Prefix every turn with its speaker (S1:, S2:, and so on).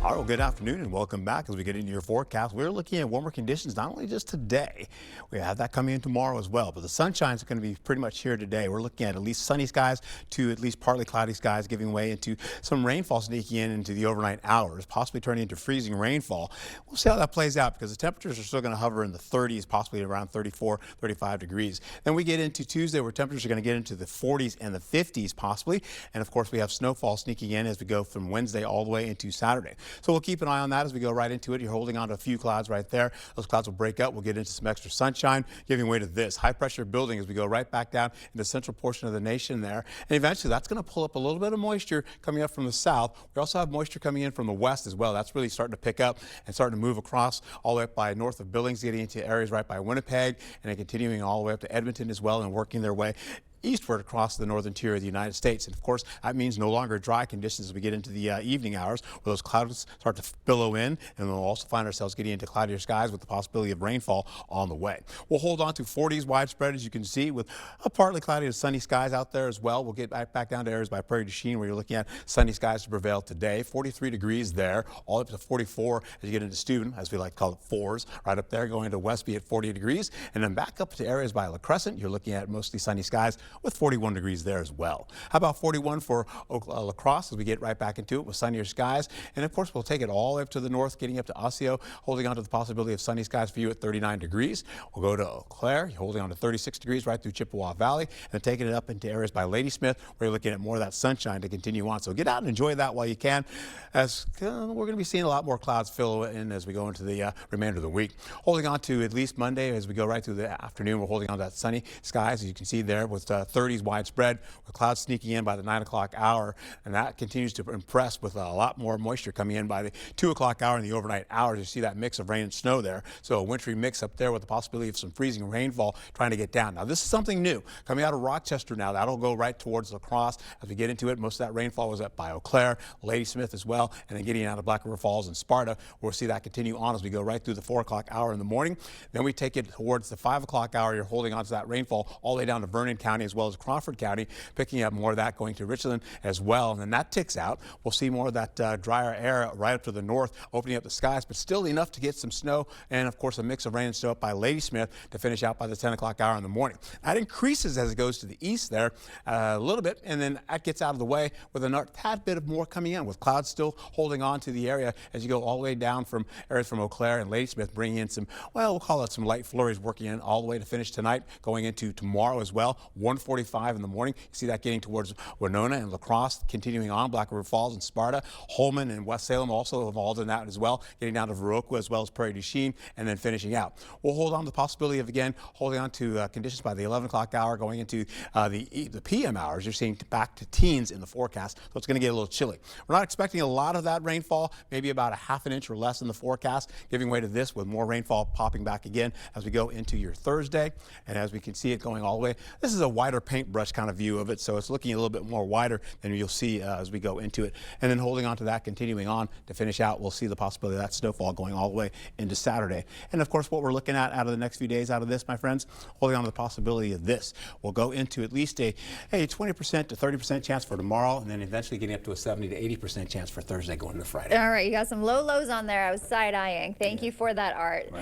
S1: All right, well, good afternoon and welcome back as we get into your forecast. We're looking at warmer conditions not only just today, we have that coming in tomorrow as well, but the sunshine's going to be pretty much here today. We're looking at least sunny skies to at least partly cloudy skies, giving way into some rainfall sneaking in into the overnight hours, possibly turning into freezing rainfall. We'll see how that plays out because the temperatures are still going to hover in the 30s, possibly around 34, 35 degrees. Then we get into Tuesday where temperatures are going to get into the 40s and the 50s possibly. And of course, we have snowfall sneaking in as we go from Wednesday all the way into Saturday. So we'll keep an eye on that as we go right into it. You're holding on to a few clouds right there. Those clouds will break up. We'll get into some extra sunshine, giving way to this high pressure building as we go right back down in the central portion of the nation there. And eventually that's going to pull up a little bit of moisture coming up from the south. We also have moisture coming in from the west as well. That's really starting to pick up and starting to move across all the way up by north of Billings, getting into areas right by Winnipeg, and then continuing all the way up to Edmonton as well and working their way eastward across the northern interior of the United States. And of course, that means no longer dry conditions as we get into the evening hours where those clouds start to billow in, and we'll also find ourselves getting into cloudier skies with the possibility of rainfall on the way. We'll hold on to 40s widespread, as you can see, with a partly cloudy to sunny skies out there as well. We'll get back down to areas by Prairie du Chien where you're looking at sunny skies to prevail today. 43 degrees there, all up to 44 as you get into Steuben, as we like to call it, fours, right up there, going to Westby at 40 degrees. And then back up to areas by La Crescent, you're looking at mostly sunny skies with 41 degrees there as well. How about 41 for La Crosse as we get right back into it with sunnier skies? And of course, we'll take it all up to the north, getting up to Osseo, holding on to the possibility of sunny skies for you at 39 degrees. We'll go to Eau Claire, holding on to 36 degrees right through Chippewa Valley, and taking it up into areas by Ladysmith, where you're looking at more of that sunshine to continue on. So get out and enjoy that while you can, as we're going to be seeing a lot more clouds fill in as we go into the remainder of the week. Holding on to at least Monday as we go right through the afternoon. We're holding on to that sunny skies, as you can see there, with 30s widespread, with clouds sneaking in by the 9 o'clock hour, and that continues to impress with a lot more moisture coming in by the 2 o'clock hour and the overnight hours. You see that mix of rain and snow there, so a wintry mix up there with the possibility of some freezing rainfall trying to get down. Now this is something new coming out of Rochester now. That'll go right towards La Crosse as we get into it. Most of that rainfall was up by Eau Claire, Ladysmith as well, and then getting out of Black River Falls and Sparta. We'll see that continue on as we go right through the 4 o'clock hour in the morning. Then we take it towards the 5 o'clock hour. You're holding on to that rainfall all the way down to Vernon County as well as Crawford County, picking up more of that going to Richland as well. And then that ticks out. We'll see more of that drier air right up to the north, opening up the skies, but still enough to get some snow and, of course, a mix of rain and snow up by Ladysmith to finish out by the 10 o'clock hour in the morning. That increases as it goes to the east there a little bit, and then that gets out of the way with a tad bit of more coming in, with clouds still holding on to the area as you go all the way down from areas from Eau Claire and Ladysmith, bringing in some, well, we'll call it some light flurries working in all the way to finish tonight, going into tomorrow as well. 1:45 in the morning. You see that getting towards Winona and La Crosse, continuing on Black River Falls and Sparta. Holman and West Salem also involved in that as well, getting down to Viroqua as well as Prairie du Chien, and then finishing out. We'll hold on to the possibility of, again, holding on to conditions by the 11 o'clock hour, going into the PM hours. You're seeing back to teens in the forecast, so it's going to get a little chilly. We're not expecting a lot of that rainfall, maybe about a half an inch or less in the forecast, giving way to this with more rainfall popping back again as we go into your Thursday. And as we can see it going all the way, this is a wider paintbrush kind of view of it, so it's looking a little bit more wider than you'll see as we go into it. And then holding on to that, continuing on to finish out, we'll see the possibility of that snowfall going all the way into Saturday. And of course, what we're looking at out of the next few days out of this, my friends, holding on to the possibility of this. We'll go into at least a 20% to 30% chance for tomorrow, and then eventually getting up to a 70 to 80% chance for Thursday going into Friday.
S2: All right, you got some low lows on there. I was side-eyeing. Thank you for that, Art. Right.